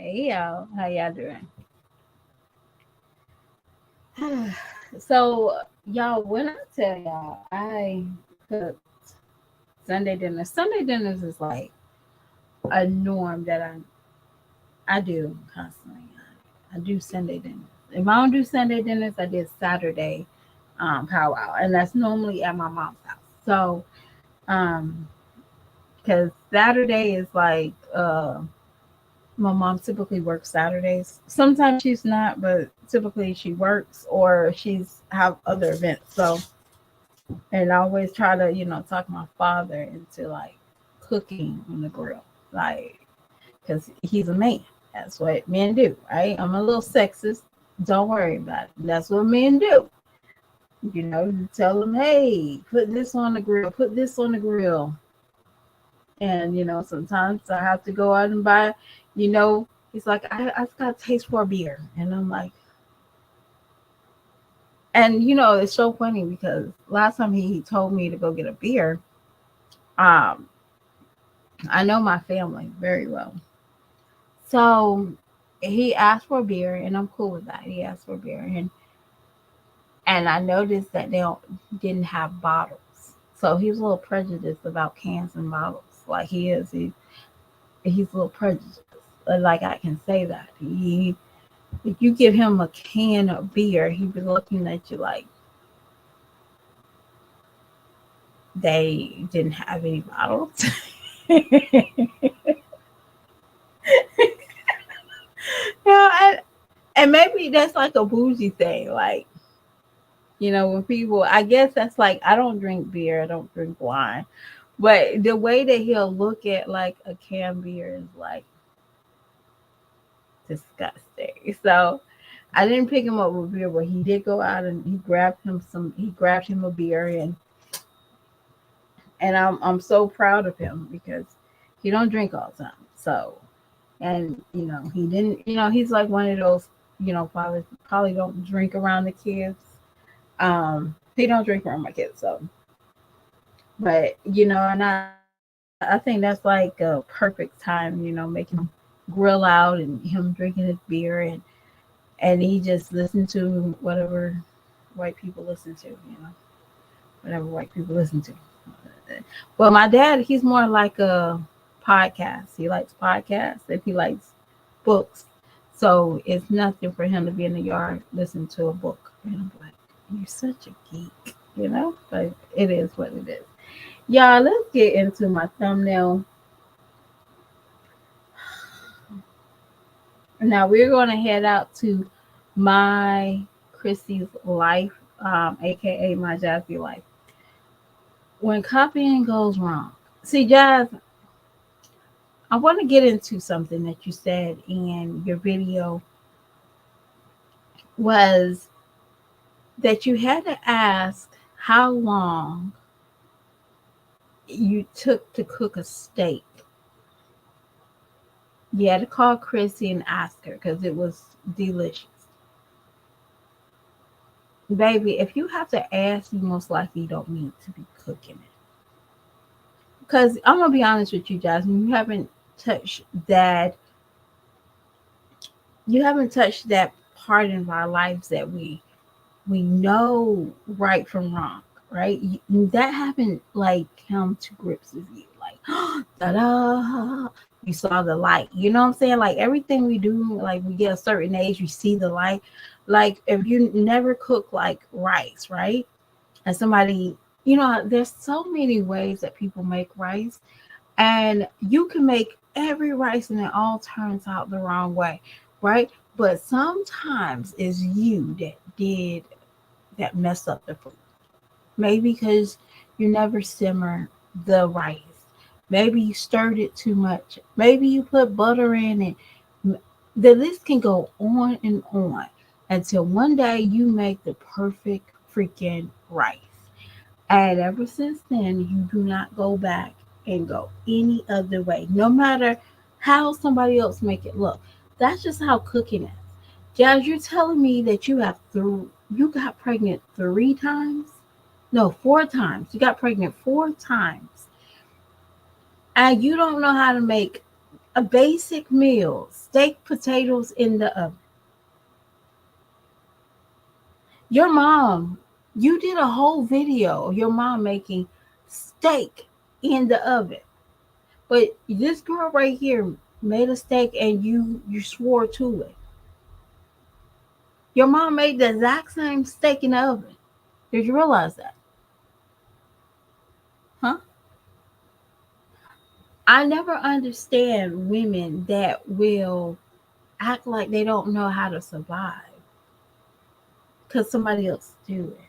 Hey y'all, how y'all doing? So y'all, when I tell y'all I cooked Sunday dinners, Sunday dinners is like a norm that I do constantly. I do Sunday dinners. If I don't do Sunday dinners, I did Saturday powwow, and that's normally at my mom's house. So um, because Saturday is like my mom typically works Saturdays. Sometimes she's not, but typically she works or she's have other events. So, and I always try to, talk my father into like cooking on the grill, like, because he's a man. That's what men do, right? I'm a little sexist. Don't worry about it. That's what men do. You tell them, hey, put this on the grill, put this on the grill. And, sometimes I have to go out and buy, you know, he's like, I've got a taste for a beer. And I'm like, and, it's so funny because last time he told me to go get a beer, um, I know my family very well. So he asked for a beer and I'm cool with that. He asked for a beer and I noticed that didn't have bottles. So he was a little prejudiced about cans and bottles. Like he's a little prejudiced. Like I can say that. If you give him a can of beer, he'd be looking at you like they didn't have any bottles. and, and maybe that's like a bougie thing. Like, when people, I guess that's like, I don't drink beer, I don't drink wine. But the way that he'll look at like a canned beer is like disgusting. So I didn't pick him up with beer, but he did go out and he grabbed him a beer and I'm so proud of him because he don't drink all the time. So and he didn't he's like one of those fathers probably don't drink around the kids. He don't drink around my kids, so but and I think that's like a perfect time, making him grill out and him drinking his beer and he just listen to whatever white people listen to, whatever white people listen to. Well, my dad, he's more like a podcast. He likes podcasts and he likes books. So it's nothing for him to be in the yard listening to a book. And I'm like, you're such a geek. But it is what it is. Y'all, let's get into my thumbnail. Now we're going to head out to my Chrissy's life, aka my Jazzy life. When copying goes wrong. See, Jazz, I want to get into something that you said in your video was that you had to ask how long you took to cook a steak. You had to call Chrissy and ask her because it was delicious. Baby, if you have to ask, you most likely don't need to be cooking it. Because I'm gonna be honest with you, Jasmine, touched that you haven't touched that part of our lives that we know right from wrong, right? That haven't like come to grips with you, like ta-da, you saw the light. You know what I'm saying? Like everything we do, like we get a certain age, we see the light. Like if you never cook like rice, right? And somebody, there's so many ways that people make rice, and you can make every rice and it all turns out the wrong way, right? But sometimes it's you that mess up the food. Maybe because you never simmer the rice. Maybe you stirred it too much. Maybe you put butter in it. The list can go on and on until one day you make the perfect freaking rice. And ever since then, you do not go back and go any other way, no matter how somebody else make it look. That's just how cooking is. Jazz, you're telling me that you got pregnant 3 times? No, 4 times. You got pregnant 4 times. And you don't know how to make A basic meal, steak, potatoes in the oven. Your mom, you did a whole video of your mom making steak in the oven. But this girl right here made a steak and you swore to it. Your mom made the exact same steak in the oven. Did you realize that? Huh? I never understand women that will act like they don't know how to survive because somebody else do it.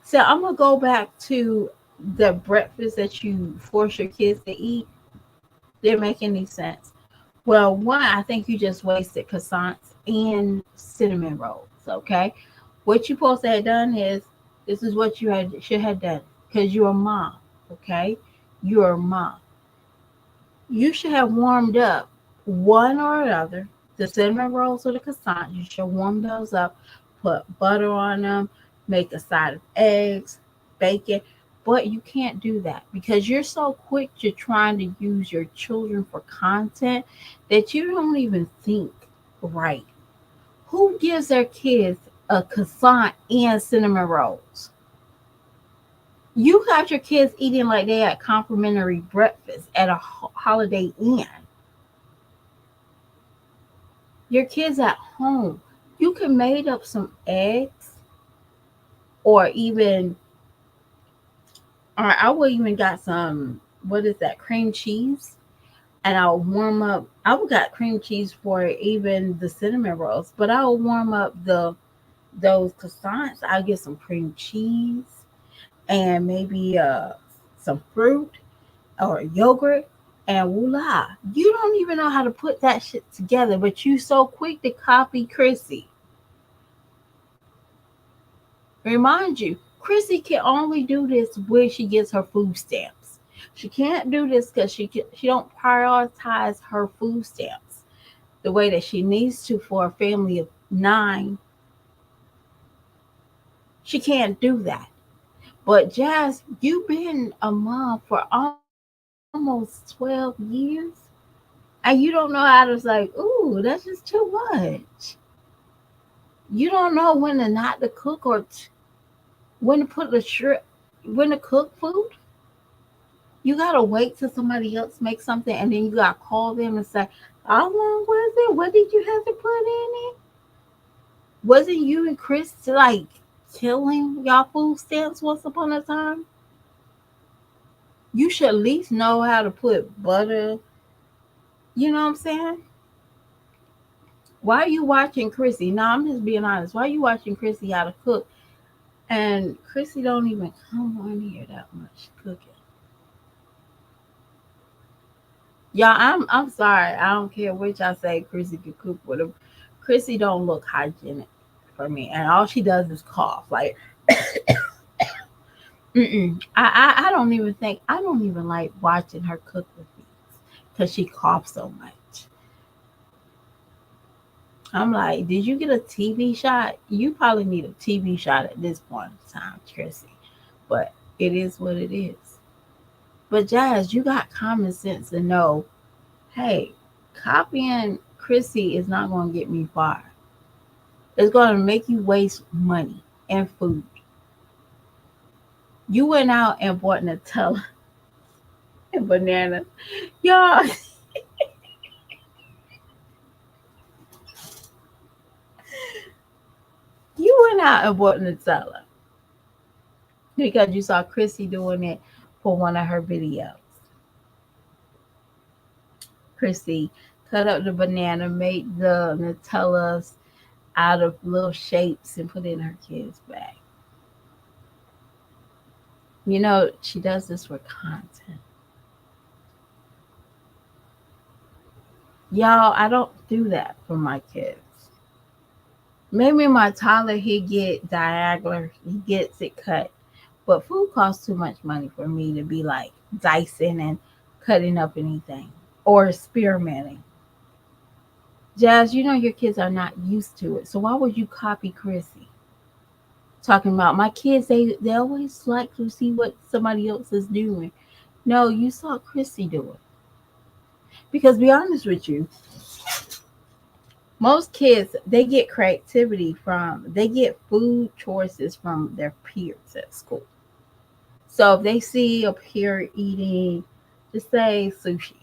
So I'm gonna go back to the breakfast that you force your kids to eat. Didn't make any sense. Well, one, I think you just wasted croissants and cinnamon rolls. Okay, what you supposed to have done is this is what you should have done because you're a mom. Okay, you're a mom. You should have warmed up one or another, the cinnamon rolls or the croissants. You should warm those up, put butter on them, make a side of eggs, bacon. But you can't do that because you're so quick to trying to use your children for content that you don't even think right. Who gives their kids a croissant and cinnamon rolls? You got your kids eating like they had complimentary breakfast at a Holiday Inn. Your kids at home, you can made up some eggs or even, or I would even got some, what is that, cream cheese, and I'll warm up. I would got cream cheese for even the cinnamon rolls, but I'll warm up those croissants. I'll get some cream cheese and maybe some fruit or yogurt, and voila, you don't even know how to put that shit together, but you so quick to copy Chrissy. Remind you, Chrissy can only do this where she gets her food stamps. She can't do this because she don't prioritize her food stamps the way that she needs to for a family of 9. She can't do that. But Jazz, you've been a mom for almost 12 years, and you don't know how to like, ooh, that's just too much. You don't know when to not to cook or when to put the shrimp, when to cook food. You gotta wait till somebody else makes something, and then you gotta call them and say, "How long was it? What did you have to put in it? Wasn't you and Chris like killing y'all food stamps once upon a time? You should at least know how to put butter. You know what I'm saying? Why are you watching Chrissy? No, I'm just being honest. Why are you watching Chrissy how to cook? And Chrissy don't even come on here that much cooking. Y'all, I'm sorry. I don't care which I say Chrissy can cook with her. Chrissy don't look hygienic for me. And all she does is cough. Like I don't even think I don't even like watching her cook with me because she coughs so much. I'm like, did you get a TV shot? You probably need a TV shot at this point in time, Chrissy. But it is what it is. But Jazz, you got common sense to know, hey, copying Chrissy is not going to get me far. It's going to make you waste money and food. You went out and bought Nutella and bananas. Y'all, you went out and bought Nutella because you saw Chrissy doing it for one of her videos. Chrissy cut up the banana, made the Nutellas out of little shapes and put it in her kid's bag. You know, she does this for content. Y'all, I don't do that for my kids. Maybe my toddler, he get diagonal, he gets it cut. But food costs too much money for me to be like dicing and cutting up anything or experimenting. Jazz, you know your kids are not used to it. So why would you copy Chrissy? Talking about my kids, they always like to see what somebody else is doing. No, you saw Chrissy do it. Because be honest with you, most kids they get creativity from they get food choices from their peers at school. So if they see a peer eating, just say sushi,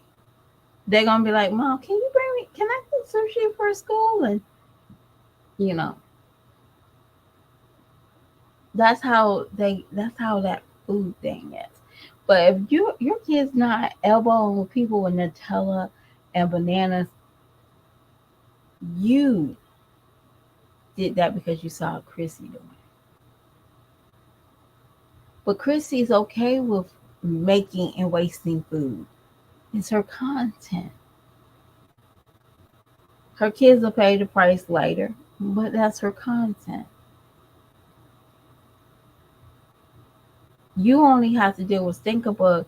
they're gonna be like, "Mom, can you bring me? Can I get sushi for school?" And you know, That's how that food thing is. But if your kid's not elbowing people with Nutella and bananas, you did that because you saw Chrissy doing it. But Chrissy's okay with making and wasting food. It's her content. Her kids will pay the price later, but that's her content. You only have to deal with think about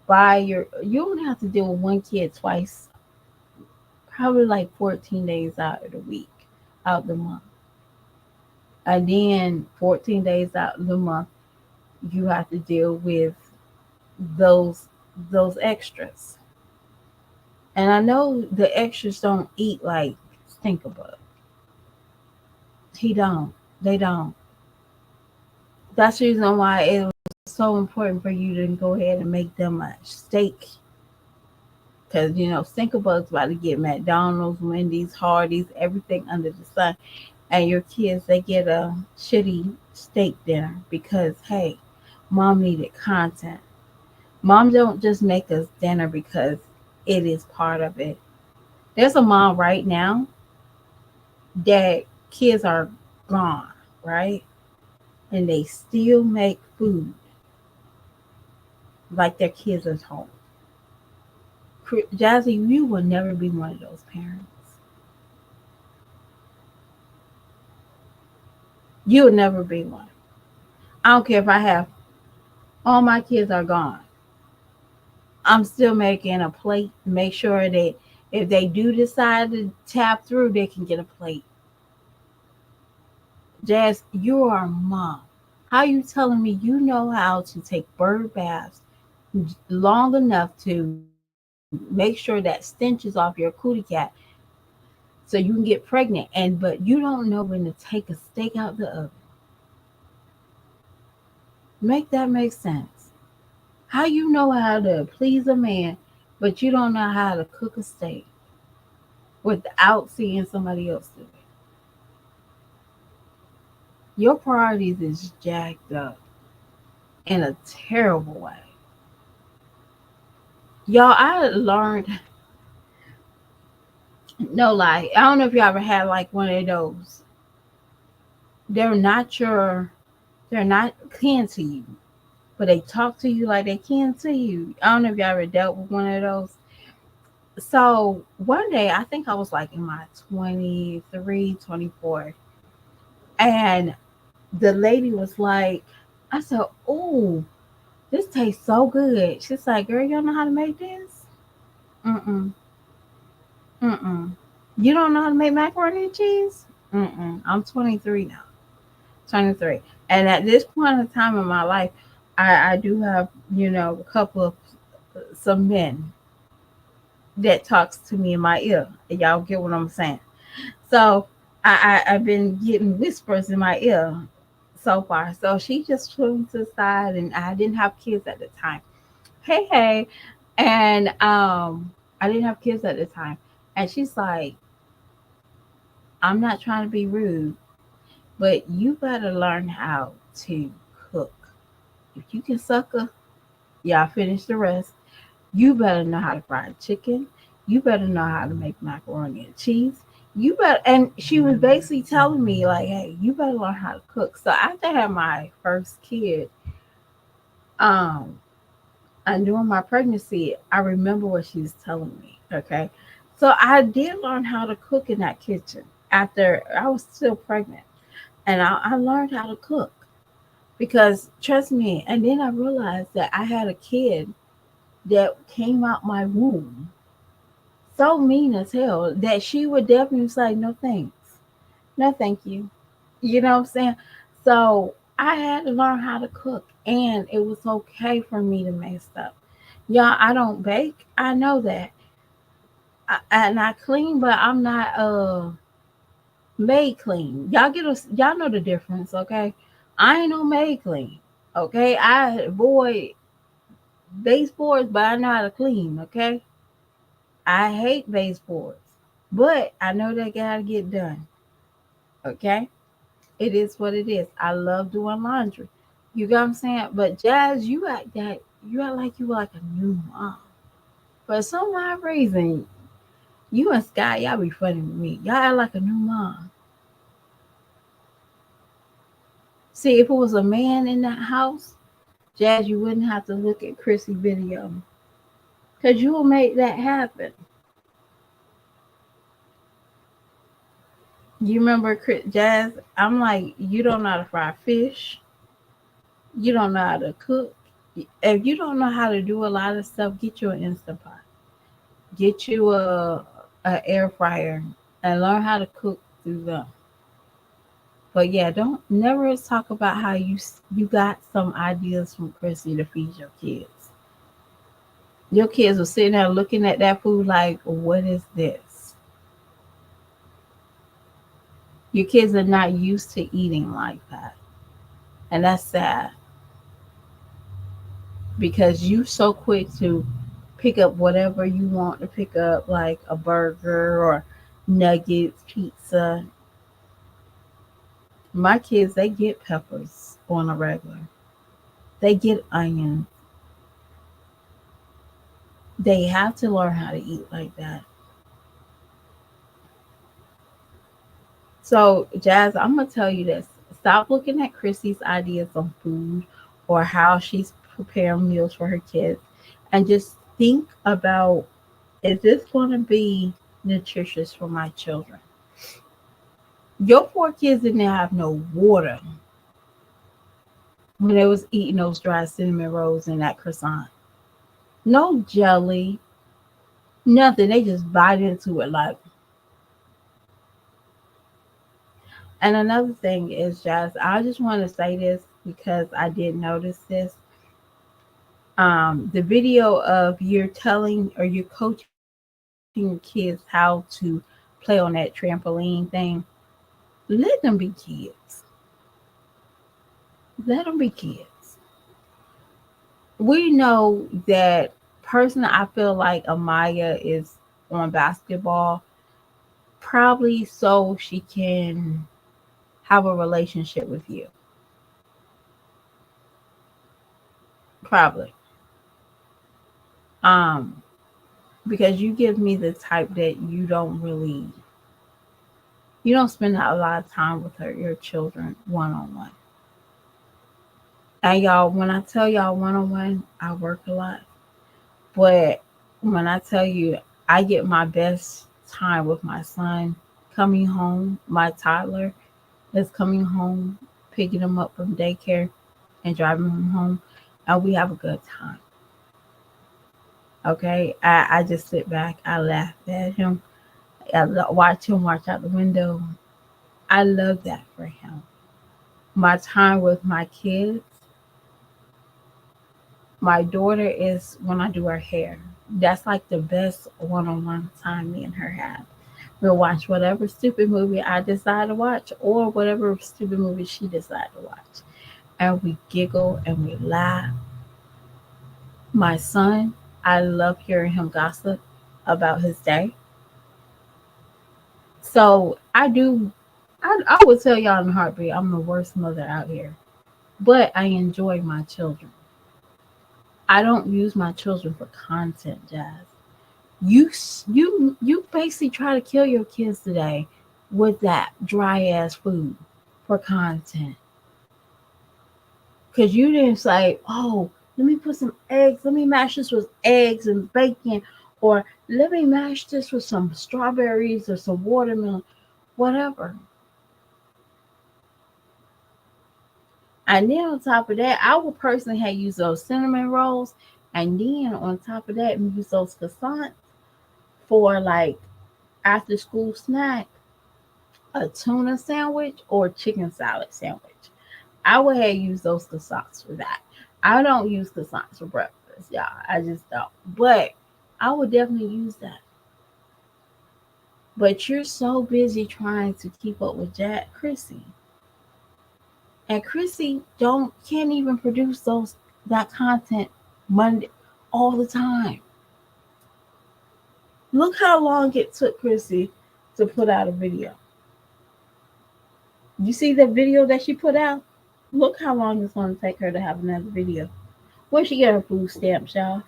you only have to deal with one kid twice, probably like 14 days out of the week, out the month. And then 14 days out of the month, you have to deal with those those extras. And I know the extras don't eat like Stinkerbug. He don't. They don't. That's the reason why it was so important for you to go ahead and make them a steak. Because, Stinkerbug's about to get McDonald's, Wendy's, Hardee's, everything under the sun. And your kids, they get a shitty steak dinner because, hey, mom needed content. Mom don't just make us dinner because it is part of it. There's a mom right now that kids are gone, right? And they still make food like their kids are home. Jazzy, you will never be one of those parents. You will never be one. I don't care if I have all my kids are gone. I'm still making a plate. Make sure that if they do decide to tap through, they can get a plate. Jazz, you are a mom. How you telling me you know how to take bird baths long enough to make sure that stenches off your cootie cat so you can get pregnant, and but you don't know when to take a steak out the oven? Make that make sense. How you know how to please a man, but you don't know how to cook a steak without seeing somebody else do it? Your priorities is jacked up in a terrible way. Y'all, I learned, no lie. I don't know if you ever had like one of those. They're not your, they're not kin to you, but they talk to you like they kin to you. I don't know if you ever dealt with one of those. So one day, I think I was like in my 23, 24, and the lady was like, I said, "Oh, this tastes so good." She's like, "Girl, you don't know how to make this? Mm-mm, mm-mm. You don't know how to make macaroni and cheese? Mm-mm. I'm 23 now. 23. And at this point in time in my life, I do have, a couple of some men that talks to me in my ear. Y'all get what I'm saying? So I've been getting whispers in my ear so far. So she just put me to the side, and I didn't have kids at the time. Hey, hey. And I didn't have kids at the time. And she's like, I'm not trying to be rude, but you better learn how to cook. If you can sucker, y'all finish the rest. You better know how to fry chicken. You better know how to make macaroni and cheese. You better, and she was basically telling me like, hey, you better learn how to cook. So after I had my first kid, um, and during my pregnancy, I remember what she was telling me. Okay, so I did learn how to cook in that kitchen after I was still pregnant, and I learned how to cook because trust me. And then I realized that I had a kid that came out my womb so mean as hell that she would definitely say no thanks, no thank you. You know what I'm saying? So I had to learn how to cook, and it was okay for me to mess up. Y'all, I don't bake. I know that. and I clean, but I'm not made clean. Y'all get us. Y'all know the difference, okay? I ain't no made clean, okay? I avoid baseboards, but I know how to clean, okay? I hate baseboards, but I know they gotta get done, okay? It is what it is. I love doing laundry. You got what I'm saying? But Jazz, you act like you like a new mom. For some odd reason, you and Sky, y'all be funny with me. Y'all act like a new mom. See, if it was a man in that house, Jazz, you wouldn't have to look at Chrissy video. Cause you will make that happen. You remember Jazz? I'm like, you don't know how to fry fish. You don't know how to cook. If you don't know how to do a lot of stuff, get you an instant pot. Get you a air fryer and learn how to cook through them. But yeah, don't never talk about how you got some ideas from Chrissy to feed your kids. Your kids were sitting there looking at that food like, what is this? Your kids are not used to eating like that. And that's sad because you so quick to pick up whatever you want to pick up, like a burger or nuggets, pizza. My kids, they get peppers on a regular. They get onions. They have to learn how to eat like that. So, Jazz, I'm gonna tell you this. Stop looking at Chrissy's ideas on food or how she's preparing meals for her kids and just think about, is this gonna be nutritious for my children? Your poor kids didn't have no water when they was eating those dry cinnamon rolls and that croissant. No jelly, nothing. They just bite into it like. And another thing is, Jazz, I just want to say this because I did notice this. The video of you're telling or you're coaching your kids how to play on that trampoline thing. Let them be kids. Let them be kids. We know that personally, I feel like Amaya is on basketball probably so she can have a relationship with you. Probably. Um, because you give me the type that you don't spend a lot of time with your children one on one. And y'all, when I tell y'all one on one, I work a lot. But when I tell you I get my best time with my son coming home, my toddler is coming home, picking him up from daycare and driving him home, and we have a good time. Okay, I just sit back, I laugh at him, watch him watch out the window. I love that for him. My time with my kids, my daughter is when I do her hair. That's like the best one-on-one time me and her have. We'll watch whatever stupid movie I decide to watch or whatever stupid movie she decides to watch. And we giggle and we laugh. My son, I love hearing him gossip about his day. So I would tell y'all in a heartbeat, I'm the worst mother out here. But I enjoy my children. I don't use my children for content, Jazz. You basically try to kill your kids today with that dry ass food for content. Cause you didn't say, oh, let me put some eggs, let me mash this with eggs and bacon, or let me mash this with some strawberries or some watermelon, whatever. And then on top of that, I would personally have used those cinnamon rolls, and then on top of that, use those croissants for like after school snack, a tuna sandwich or chicken salad sandwich. I would have used those croissants for that. I don't use croissants for breakfast, y'all. I just don't. But I would definitely use that. But you're so busy trying to keep up with Chrissy. And Chrissy can't even produce that content Monday all the time. Look how long it took Chrissy to put out a video. You see the video that she put out? Look how long it's going to take her to have another video. Where she get her food stamps, y'all?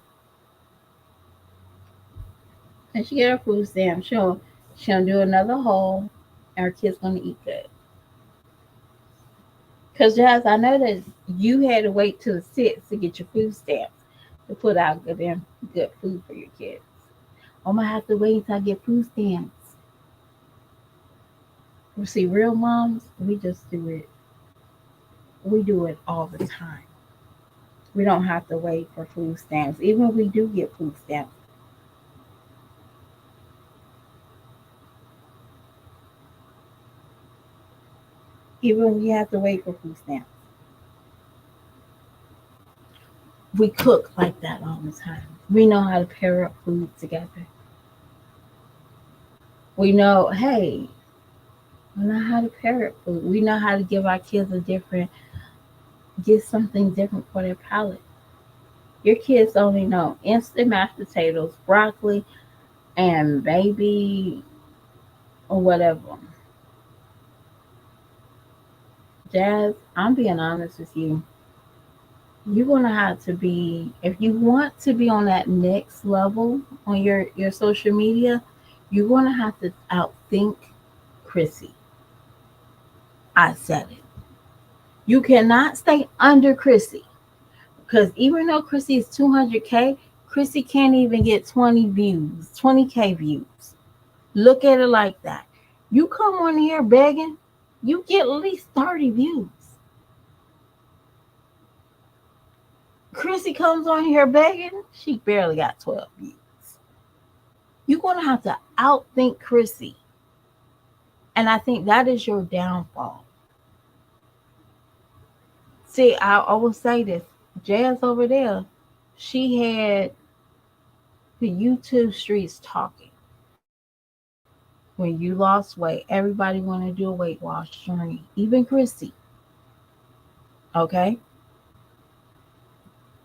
And she get her food stamps, she'll do another haul, and her kids gonna eat good. Cause Jazz, I know that you had to wait till the 6th to get your food stamps to put out good food for your kids. I'm gonna have to wait until I get food stamps. You see, real moms, we just do it. We do it all the time. We don't have to wait for food stamps. Even if we do get food stamps, even if we have to wait for food stamps, we cook like that all the time. We know how to pair up food together. We know, hey, we know how to pair up food. We know how to give our kids get something different for their palate. Your kids only know instant mashed potatoes, broccoli, and baby or whatever. Jazz, I'm being honest with you. You're gonna have to be, if you want to be on that next level on your social media, you're gonna have to outthink Chrissy. I said it. You cannot stay under Chrissy. Because even though Chrissy is 200K, Chrissy can't even get 20 views, 20K views. Look at it like that. You come on here begging, you get at least 30 views. Chrissy comes on here begging, she barely got 12 views. You're going to have to outthink Chrissy. And I think that is your downfall. See, I will say this. Jazz over there, she had the YouTube streets talking. When you lost weight, everybody want to do a weight loss journey, even Chrissy. Okay?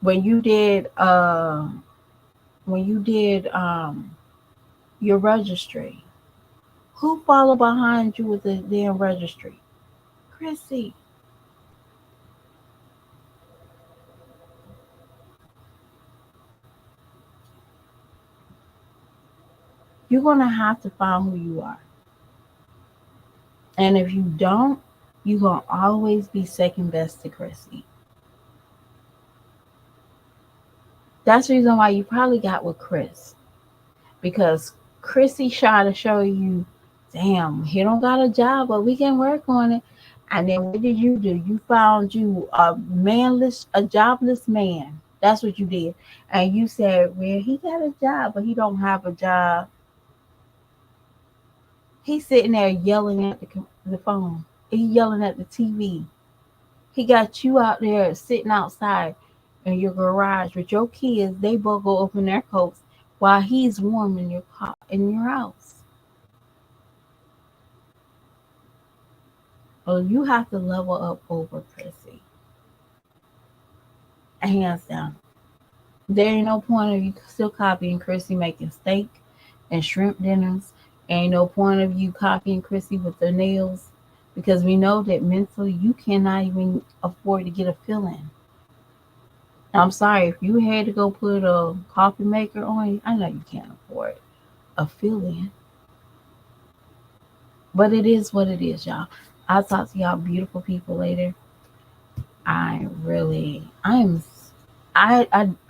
When you did your registry, who followed behind you with the damn registry? Chrissy. You're going to have to find who you are. And if you don't, you're going to always be second best to Chrissy. That's the reason why you probably got with Chris. Because Chrissy tried to show you, damn, he don't got a job, but we can work on it. And then what did you do? You found you a jobless man. That's what you did. And you said, well, he got a job, but he don't have a job. He's sitting there yelling at the phone. He's yelling at the TV. He got you out there sitting outside in your garage with your kids. They both go open their coats while he's warm in your car, in your house. Well, you have to level up over Chrissy. Hands down. There ain't no point of you still copying Chrissy making steak and shrimp dinners. Ain't no point of you copying Chrissy with the nails because we know that mentally you cannot even afford to get a fill-in. I'm sorry, if you had to go put a coffee maker on, I know you can't afford a fill-in. But it is what it is, y'all. I'll talk to y'all beautiful people later. I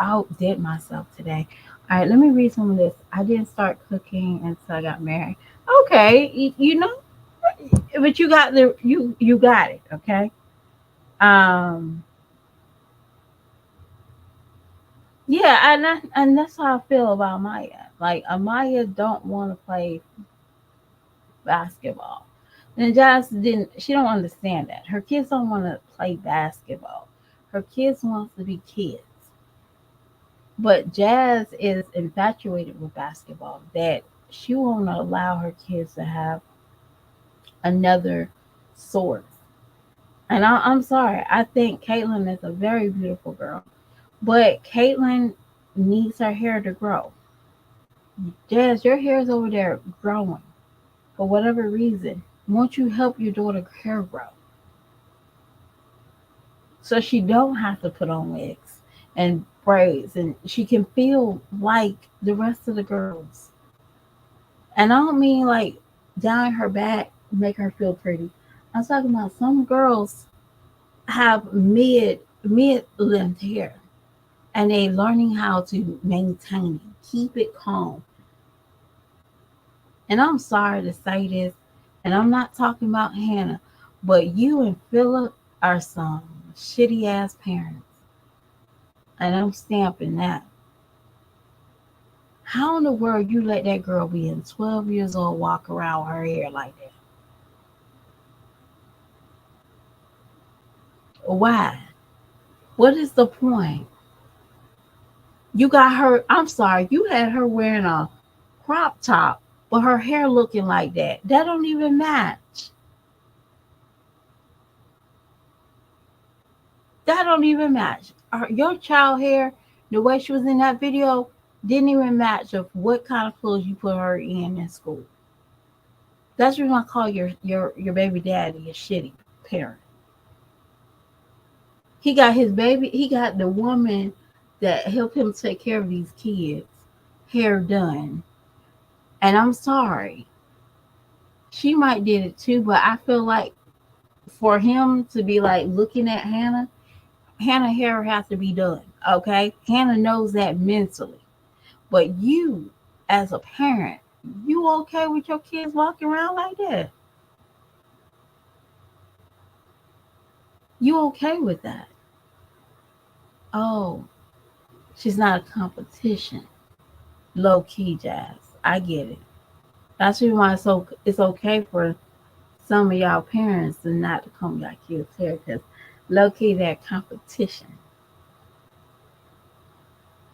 outdid myself today. All right, let me read some of this. I didn't start cooking until I got married. Okay, you know, but you got you got it. Okay. Um. Yeah, and that's how I feel about Maya. Like Amaya don't want to play basketball. And Jazz didn't. She don't understand that. Her kids don't want to play basketball. Her kids wants to be kids. But Jazz is infatuated with basketball. That she won't allow her kids to have another source. And I'm sorry. I think Caitlyn is a very beautiful girl, but Caitlyn needs her hair to grow. Jazz, your hair is over there growing for whatever reason. Won't you help your daughter hair grow so she don't have to put on wigs and braids, and she can feel like the rest of the girls? And I don't mean like down her back make her feel pretty. I'm talking about some girls have mid length hair, and they learning how to maintain it, keep it calm. And I'm sorry to say this, and I'm not talking about Hannah, but you and Philip are some shitty ass parents. And I'm stamping that. How in the world you let that girl be in 12 years old walk around with her hair like that? Why? What is the point? You got her, I'm sorry, you had her wearing a crop top, but her hair looking like that. That don't even match. That don't even match. Your child hair, the way she was in that video, didn't even match of what kind of clothes you put her in school. That's what I call your baby daddy a shitty parent. He got his baby. He got the woman that helped him take care of these kids hair done. And I'm sorry, she might did it too, but I feel like for him to be like looking at Hannah hair has to be done. Okay, Hannah knows that mentally. But you, as a parent, you okay with your kids walking around like that? You okay with that? Oh, she's not a competition. Low key, Jazz. I get it. That's why it's okay for some of y'all parents to not to comb your kids' hair, because low key that competition.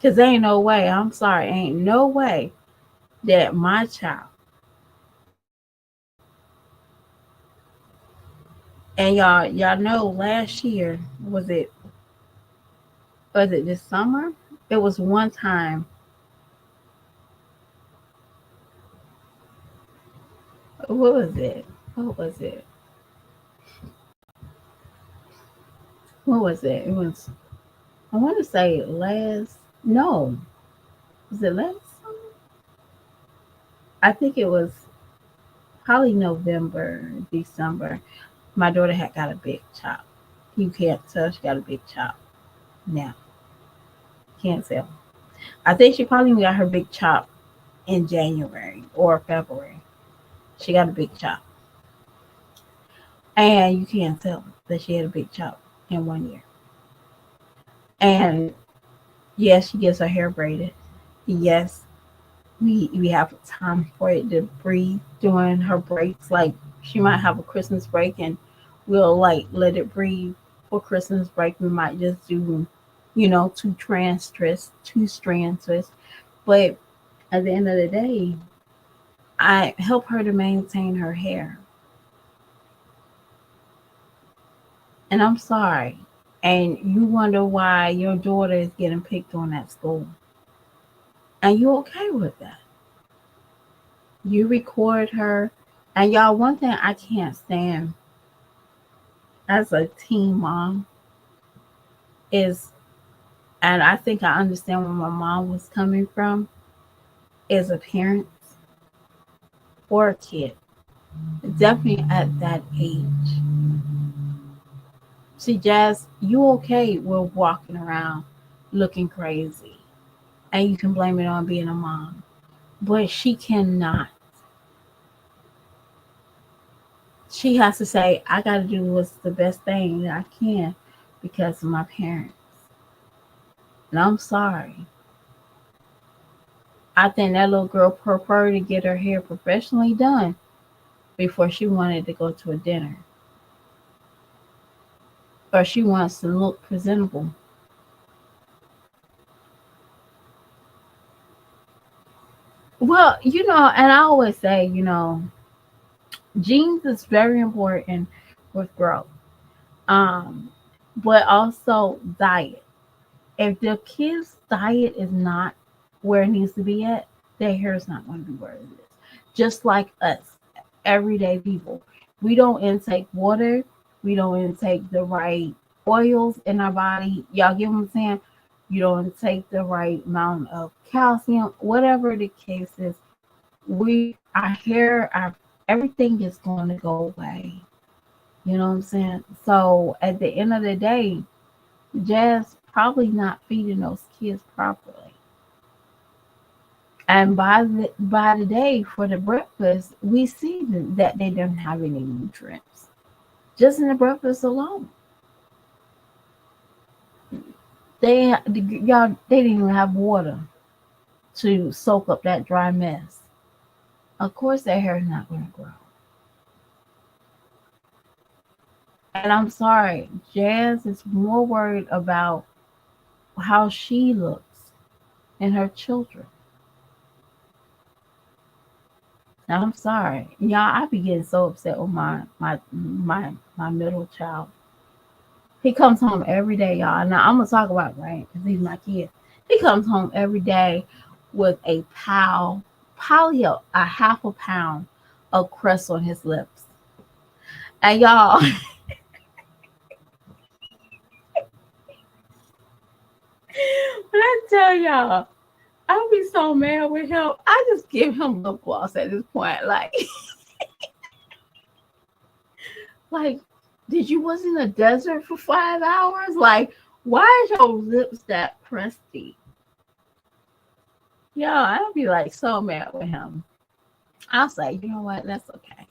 Because ain't no way, I'm sorry, ain't no way that my child, and y'all know last year, was it this summer? It was one time. What was it? What was it? What was it? It was, I want to say last, no, was it last summer? I think it was probably November, December. My daughter had got a big chop. You can't tell she got a big chop now. Can't tell. I think she probably got her big chop in January or February. She got a big chop. And you can't tell that she had a big chop in 1 year. And yes, she gets her hair braided. Yes, we have time for it to breathe during her breaks. Like she might have a Christmas break, and we'll like let it breathe for Christmas break. We might just do, two strand twist. But at the end of the day, I help her to maintain her hair. And I'm sorry. And you wonder why your daughter is getting picked on at school. And you okay with that? You record her. And y'all, one thing I can't stand as a teen mom is, and I think I understand where my mom was coming from, is a parent or a kid. Definitely at that age. See, Jazz, you okay with walking around looking crazy. And you can blame it on being a mom. But she cannot. She has to say, I got to do what's the best thing that I can because of my parents. And I'm sorry. I think that little girl preferred to get her hair professionally done before she wanted to go to a dinner. Or she wants to look presentable. Well, and I always say, genes is very important with growth. Um, but also diet. If the kids' diet is not where it needs to be at, their hair is not going to be where it is. Just like us, everyday people, we don't intake water, we don't intake the right oils in our body. Y'all get what I'm saying? You don't intake the right amount of calcium, whatever the case is. Our hair, our everything is going to go away. You know what I'm saying? So at the end of the day, Jazz probably not feeding those kids properly. And by the day for the breakfast, we see that they don't have any nutrients. Just in the breakfast alone, they didn't even have water to soak up that dry mess. Of course, their hair is not going to grow. And I'm sorry, Jazz is more worried about how she looks and her children. Now, I'm sorry, y'all. I be getting so upset with my middle child. He comes home every day, y'all. Now I'm gonna talk about it, right because he's my kid. He comes home every day with probably a half a pound of crust on his lips. And y'all, when I tell y'all, I'll be so mad with him. I just give him lip gloss at this point. Like, did you was in the desert for 5 hours? Like, why is your lips that crusty? Yeah, I'll be like so mad with him. I'll say, you know what, that's okay.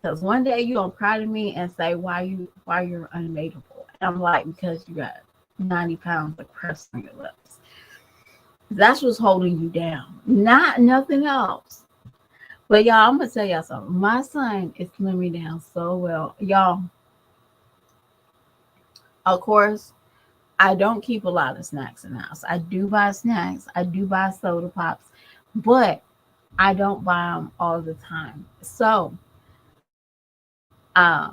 Because one day you gonna cry to me and say why you're unmateable. And I'm like, because you got 90 pounds of crust on your lips. That's what's holding you down. Not nothing else. But y'all, I'm gonna tell y'all something. My son is slimming down so well. Y'all, of course, I don't keep a lot of snacks in the house. I do buy snacks, I do buy soda pops, but I don't buy them all the time. So, uh,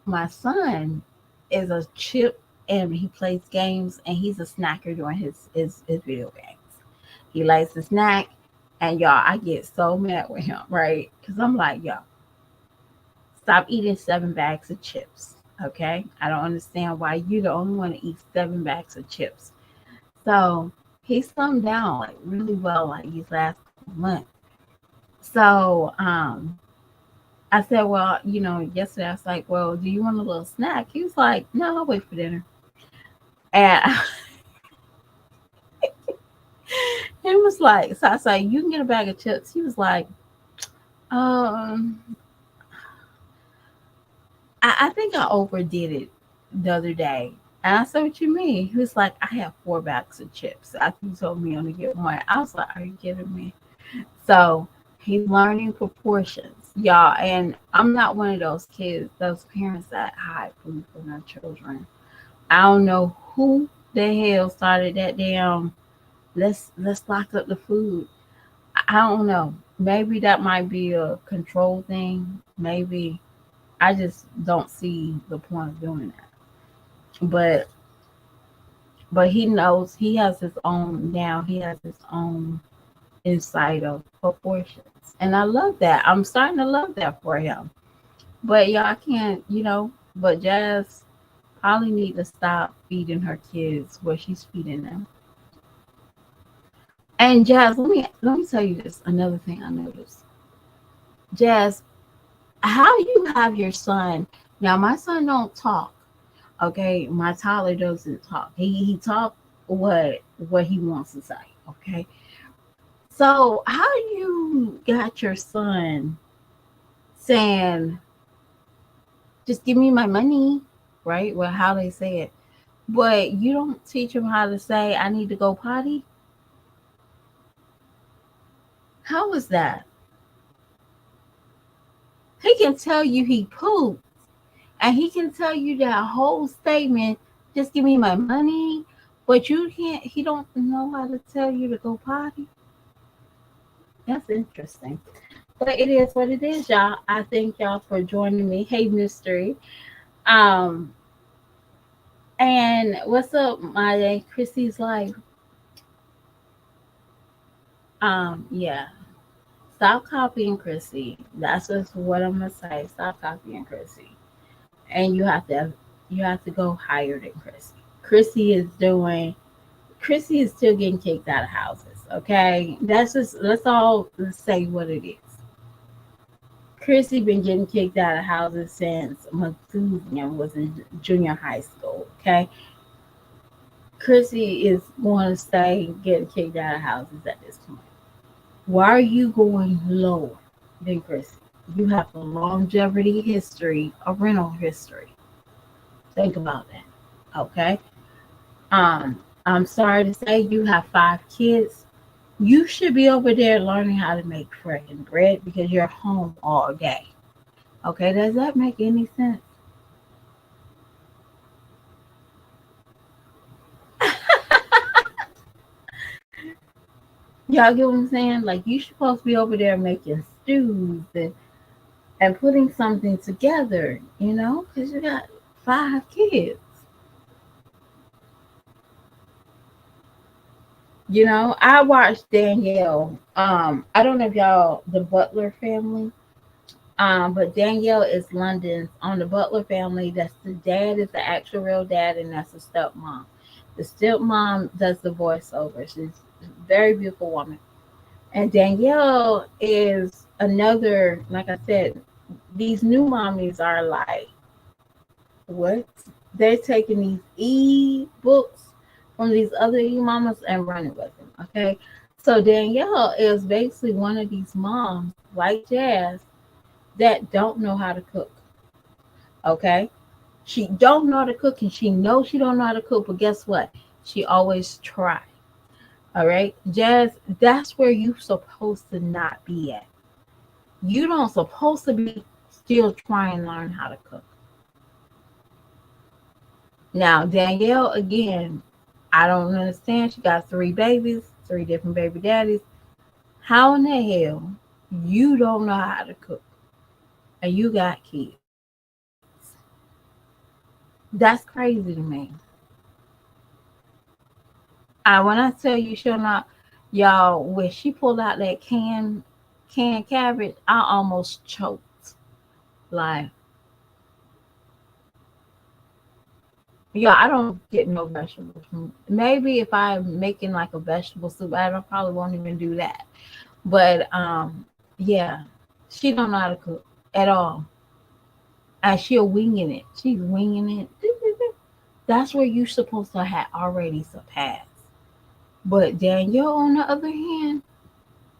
my son is a chip and he plays games and he's a snacker during his video games. He likes to snack, and y'all, I get so mad with him, right? Because I'm like, yo, stop eating 7 bags of chips. Okay. I don't understand why you're the only one to eat 7 bags of chips. So he slimmed down like really well like these last couple months. So I said, well, yesterday I was like, well, do you want a little snack? He was like, no, I'll wait for dinner. And he was like, so I said, you can get a bag of chips. He was like, um, I think I overdid it the other day. And I said, what you mean? He was like, I have 4 bags of chips. I think you told me only get one. I was like, are you kidding me? So he's learning proportions, y'all. And I'm not one of those kids, those parents that hide food from their children. I don't know who the hell started that damn let's lock up the food. I don't know. Maybe that might be a control thing. Maybe I just don't see the point of doing that. But he knows he has his own now. He has his own insight of proportions, and I love that. I'm starting to love that for him. But y'all can't, But Jazz probably need to stop feeding her kids what she's feeding them. And Jazz, let me tell you this. Another thing I noticed, Jazz, how you have your son now? My son don't talk. Okay, my toddler doesn't talk. He talk what he wants to say. Okay, so how you got your son saying, "Just give me my money," right? Well, how they say it, but you don't teach him how to say, "I need to go potty." How is that? He can tell you he pooped, and he can tell you that whole statement, "Just give me my money," but you can't. He don't know how to tell you to go potty. That's interesting. But it is what it is, y'all. I thank y'all for joining me. Hey, Mystery. Um, and what's up, my Chrissy's life? Yeah. Stop copying Chrissy. That's just what I'm gonna say. Stop copying Chrissy. And you have to go higher than Chrissy. Chrissy is doing Chrissy is still getting kicked out of houses. Okay. Let's all say what it is. Chrissy been getting kicked out of houses since Methuselah was in junior high school. Okay. Chrissy is going to stay getting kicked out of houses at this point. Why are you going lower than Chrissy? You have a longevity history, a rental history. Think about that. Okay. I'm sorry to say you have 5 kids. You should be over there learning how to make freaking bread because you're home all day. Okay, does that make any sense? Y'all get what I'm saying? Like you supposed to be over there making stews and putting something together, because you got 5 kids. I watched Danielle. I don't know if y'all the Butler family. But Danielle is London's on the Butler family. That's the dad is the actual real dad, and that's the stepmom. The stepmom does the voiceover. She's a very beautiful woman. And Danielle is another, like I said, these new mommies are like, what? They're taking these e-books from these other e-mamas and running with them, okay? So Danielle is basically one of these moms, like Jazz, that don't know how to cook, okay? She don't know how to cook and she knows she don't know how to cook, but guess what? She always try. All right, Jazz, that's where you supposed to not be at. You don't supposed to be still trying to learn how to cook. Now, Danielle, again, I don't understand. She got 3 babies, 3 different baby daddies. How in the hell you don't know how to cook and you got kids? That's crazy to me. When I tell you she'll not, y'all, when she pulled out that canned cabbage, I almost choked. Like, yeah, I don't get no vegetables. Maybe if I'm making like a vegetable soup, I don't probably won't even do that. But yeah, she don't know how to cook at all, and she'll winging it. She's winging it. That's where you're supposed to have already surpassed. But Danielle, on the other hand,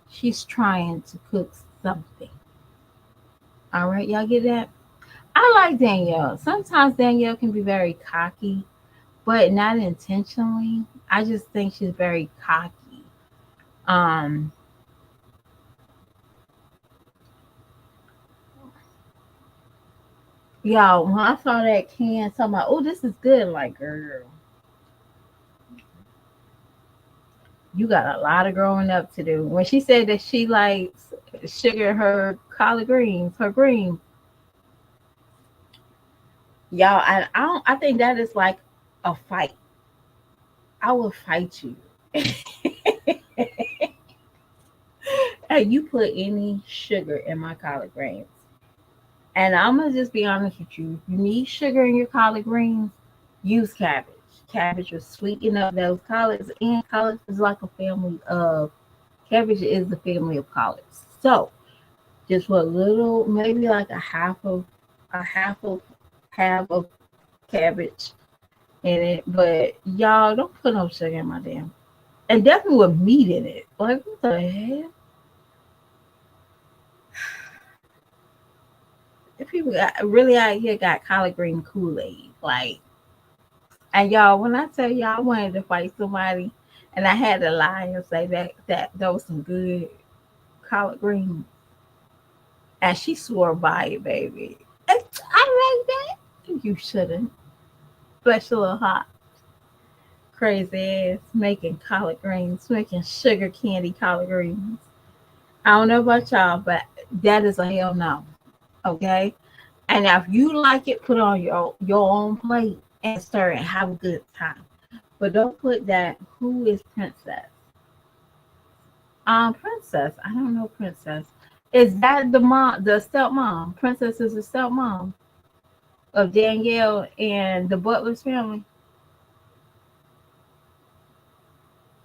she's trying to cook something. All right, y'all get that? I like Danielle. Sometimes Danielle can be very cocky, but not intentionally. I just think she's very cocky. Um, y'all, when I saw that can, talking about, oh, this is good. Like, girl, you got a lot of growing up to do. When she said that she likes sugar, her collard greens, her greens, y'all, I don't. I think that is like a fight. I will fight you. And you put any sugar in my collard greens. And I'm gonna just be honest with you. If you need sugar in your collard greens, use cabbage. Cabbage will sweeten up those collards, and collards is like a family of cabbage is the family of collards. So just put a little, maybe like a half of cabbage in it. But y'all don't put no sugar in my damn, and definitely with meat in it. Like what the hell? If people got really out here got collard green Kool Aid, like, and y'all, when I tell y'all I wanted to fight somebody, and I had to lie and say that was some good collard green, and she swore by it, baby. I like that. You shouldn't. Bless your little heart. Crazy ass making collard greens, making sugar candy collard greens. I don't know about y'all, but that is a hell no. Okay. And if you like it, put it on your own plate and stir it and have a good time. But don't put that. Who is Princess? Princess. I don't know Princess. Is that the mom, the stepmom? Princess is the stepmom of Danielle and the Butler's family.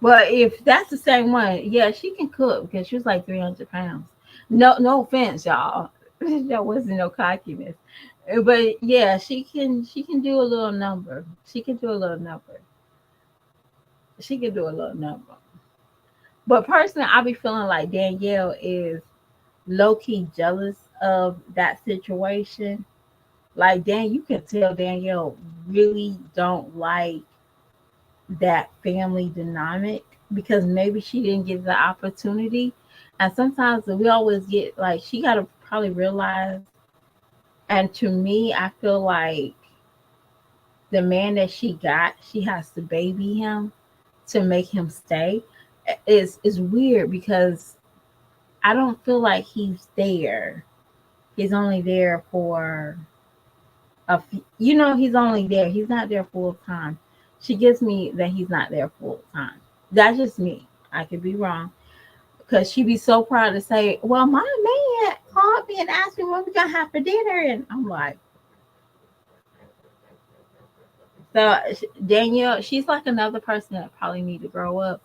But if that's the same one, yeah, she can cook because she was like 300 pounds. No, no offense, y'all. That wasn't no cockiness. But yeah, she can do a little number. She can do a little number. She can do a little number. But personally, I be feeling like Danielle is low key jealous of that situation. Like Dan, you can tell Danielle really don't like that family dynamic because maybe she didn't get the opportunity. And sometimes we always get like she gotta probably realize, and to me, I feel like the man that she got, she has to baby him to make him stay. Is weird because I don't feel like he's there. He's only there for he's only there. He's not there full time. She gives me that he's not there full time. That's just me. I could be wrong because she be so proud to say, "Well, my man called me and asked me what we gonna have for dinner," and I'm like, so Danielle, she's like another person that probably need to grow up,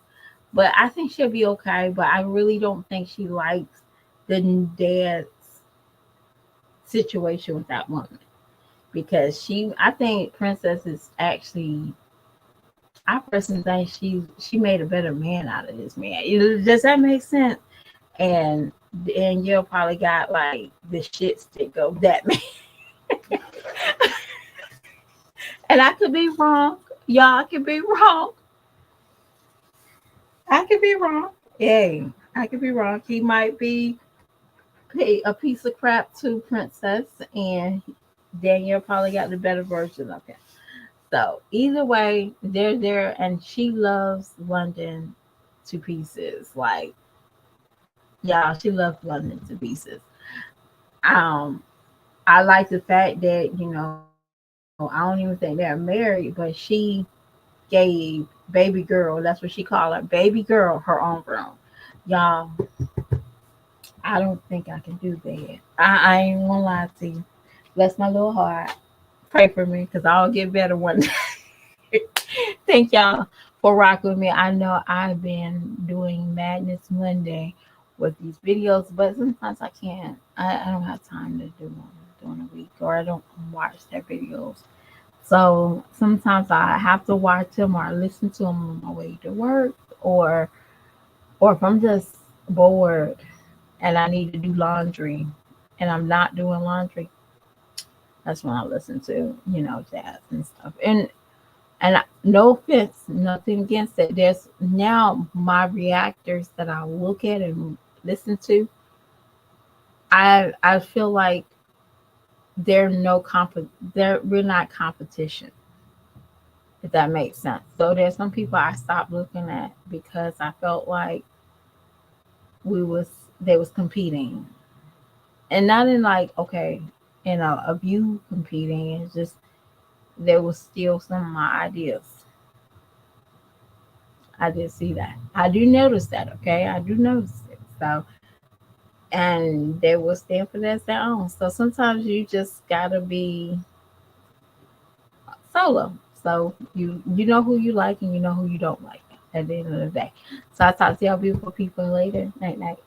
but I think she'll be okay. But I really don't think she likes the dad's situation with that woman because I think Princess is actually, I personally think she made a better man out of this man. Does that make sense? And you'll probably got like the shit stick of that man. And I could be wrong. Y'all could be wrong. I could be wrong. Hey, I could be wrong. He might be a piece of crap to Princess, and Danielle probably got the better version of him. So either way, they're there, and she loves London to pieces. Like y'all, she loves London to pieces. Um, I like the fact that I don't even think they're married, but she gave baby girl, that's what she called her, baby girl, her own room. Y'all, I don't think I can do that. I ain't gonna lie to you. Bless my little heart. Pray for me because I'll get better one day. Thank y'all for rocking with me. I know I've been doing Madness Monday with these videos, but sometimes I can't. I don't have time to do them during the week, or I don't watch their videos. So sometimes I have to watch them or listen to them on my way to work, or if I'm just bored and I need to do laundry and I'm not doing laundry, that's when I listen to jazz and stuff. And no offense, nothing against it. There's now my reactors that I look at and listen to. I feel like we're not competition, if that makes sense. So there's some people I stopped looking at because I felt like we was they was competing, and not in like okay, of you competing. It's just there was still some of my ideas. I did see that. I do notice that. Okay, I do notice it. So and they will stand for that as their own. So sometimes you just gotta be solo. So you know who you like and you know who you don't like at the end of the day. So I'll talk to y'all beautiful people later. Night night.